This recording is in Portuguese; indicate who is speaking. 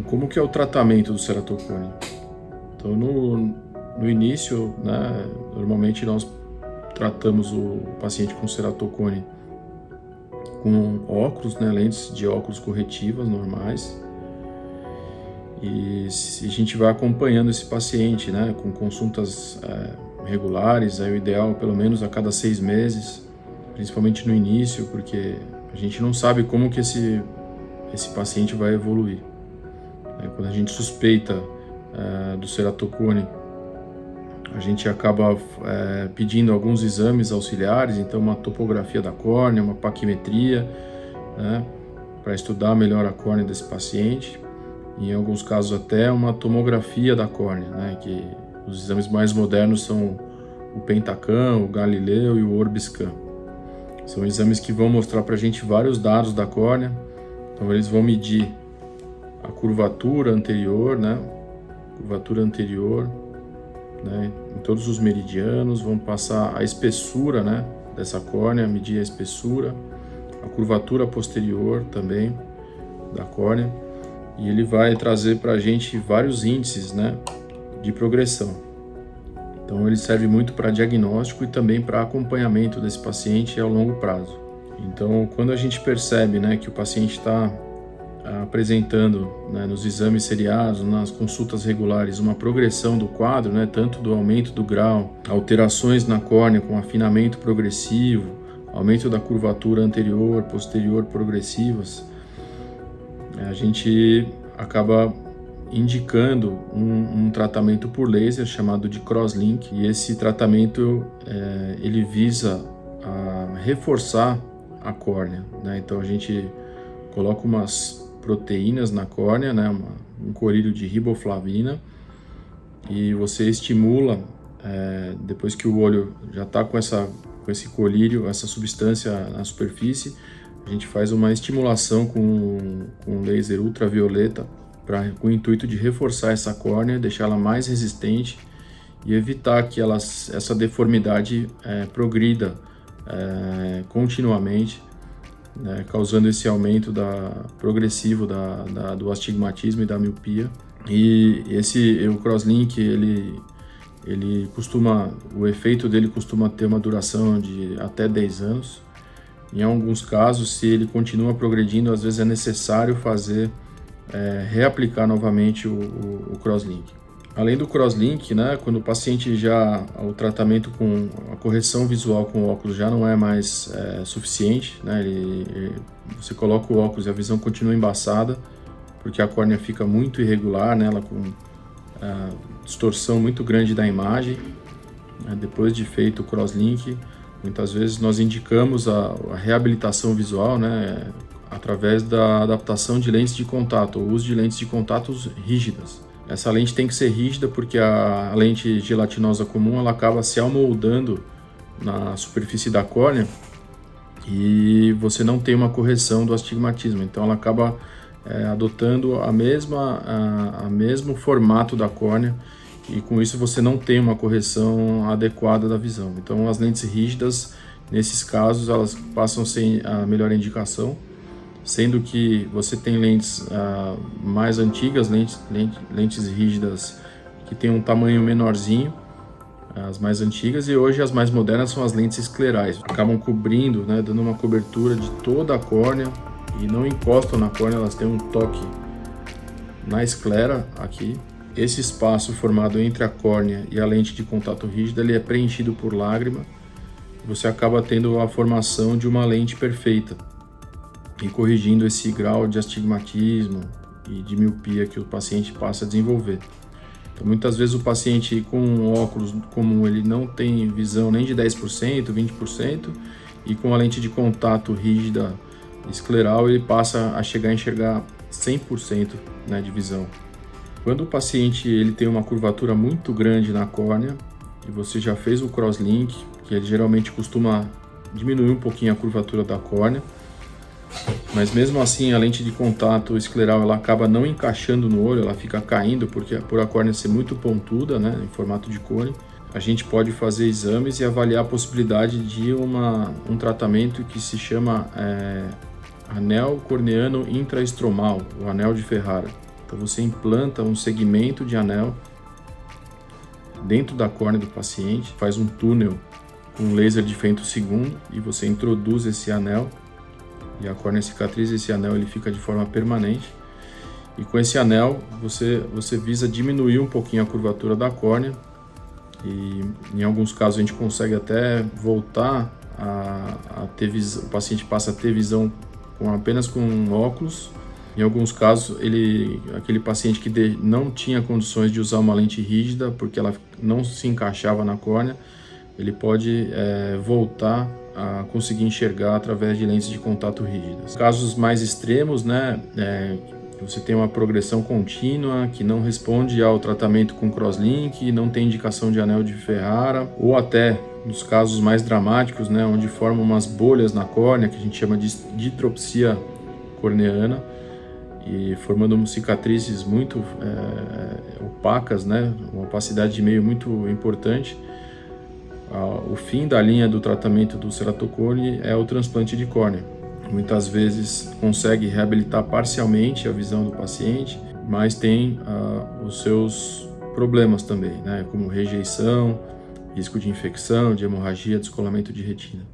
Speaker 1: Como que é o tratamento do ceratocone? Então, no início, né, normalmente nós tratamos o paciente com ceratocone com óculos, né, lentes de óculos corretivas normais. E se a gente vai acompanhando esse paciente, né, com consultas regulares, o ideal pelo menos a cada 6 meses, principalmente no início, porque a gente não sabe como que esse paciente vai evoluir. Quando a gente suspeita do ceratocone, a gente acaba pedindo alguns exames auxiliares, então uma topografia da córnea, uma paquimetria, né, para estudar melhor a córnea desse paciente. Em alguns casos até uma tomografia da córnea, né, que os exames mais modernos são o Pentacam, o Galileu e o Orbiscan. São exames que vão mostrar para a gente vários dados da córnea. Então eles vão medir a curvatura anterior, né, em todos os meridianos, vão passar a espessura, né, dessa córnea, medir a espessura, a curvatura posterior também da córnea. E ele vai trazer para a gente vários índices, né, de progressão. Então ele serve muito para diagnóstico e também para acompanhamento desse paciente ao longo prazo. Então quando a gente percebe, né, que o paciente está apresentando, né, nos exames seriados, nas consultas regulares, uma progressão do quadro, né, tanto do aumento do grau, alterações na córnea com afinamento progressivo, aumento da curvatura anterior, posterior progressivas, a gente acaba indicando um tratamento por laser chamado de crosslink, e esse tratamento ele visa reforçar a córnea, né? Então a gente coloca umas proteínas na córnea, né? Um colírio de riboflavina, e você estimula, depois que o olho já está com esse colírio, essa substância na superfície, a gente faz uma estimulação com laser ultravioleta com o intuito de reforçar essa córnea, deixar ela mais resistente e evitar que essa deformidade progrida continuamente, né, causando esse aumento progressivo do astigmatismo e da miopia. E o crosslink, o efeito dele costuma ter uma duração de até 10 anos. Em alguns casos, se ele continua progredindo, às vezes é necessário reaplicar novamente o crosslink. Além do crosslink, né, quando o paciente o tratamento com a correção visual com óculos já não é mais suficiente, né, você coloca o óculos e a visão continua embaçada, porque a córnea fica muito irregular, né, ela com distorção muito grande da imagem, né, depois de feito o crosslink. Muitas vezes nós indicamos a reabilitação visual, né, através da adaptação de lentes de contato, ou uso de lentes de contato rígidas. Essa lente tem que ser rígida porque a lente gelatinosa comum ela acaba se amoldando na superfície da córnea e você não tem uma correção do astigmatismo. Então ela acaba adotando o mesmo formato da córnea, e com isso você não tem uma correção adequada da visão. Então as lentes rígidas, nesses casos, elas passam a ser a melhor indicação, sendo que você tem lentes mais antigas, lentes rígidas que tem um tamanho menorzinho, as mais antigas, e hoje as mais modernas são as lentes esclerais. Acabam cobrindo, né, dando uma cobertura de toda a córnea e não encostam na córnea, elas têm um toque na esclera aqui. Esse espaço formado entre a córnea e a lente de contato rígida, ele é preenchido por lágrima. Você acaba tendo a formação de uma lente perfeita e corrigindo esse grau de astigmatismo e de miopia que o paciente passa a desenvolver. Então, muitas vezes o paciente com óculos comum, ele não tem visão nem de 10%, 20%, e com a lente de contato rígida escleral, ele passa a chegar a enxergar 100%, né, de visão. Quando o paciente ele tem uma curvatura muito grande na córnea e você já fez o crosslink, que ele geralmente costuma diminuir um pouquinho a curvatura da córnea, mas mesmo assim a lente de contato escleral ela acaba não encaixando no olho, ela fica caindo por a córnea ser muito pontuda, né, em formato de cone. A gente pode fazer exames e avaliar a possibilidade de um tratamento que se chama anel corneano intraestromal, o anel de Ferrara. Então você implanta um segmento de anel dentro da córnea do paciente, faz um túnel com laser de femtosegundo e você introduz esse anel e a córnea cicatriza. Esse anel ele fica de forma permanente e com esse anel você visa diminuir um pouquinho a curvatura da córnea e em alguns casos a gente consegue até voltar a ter visão. O paciente passa a ter visão apenas com óculos. Em alguns casos, aquele paciente que não tinha condições de usar uma lente rígida porque ela não se encaixava na córnea, ele pode voltar a conseguir enxergar através de lentes de contato rígidas. Casos mais extremos, né, você tem uma progressão contínua que não responde ao tratamento com crosslink, não tem indicação de anel de Ferrara, ou até nos casos mais dramáticos, né, onde formam umas bolhas na córnea, que a gente chama de ditropsia corneana, e formando cicatrizes muito opacas, né, uma opacidade de meio muito importante. O fim da linha do tratamento do ceratocone é o transplante de córnea. Muitas vezes consegue reabilitar parcialmente a visão do paciente, mas tem os seus problemas também, né, como rejeição, risco de infecção, de hemorragia, descolamento de retina.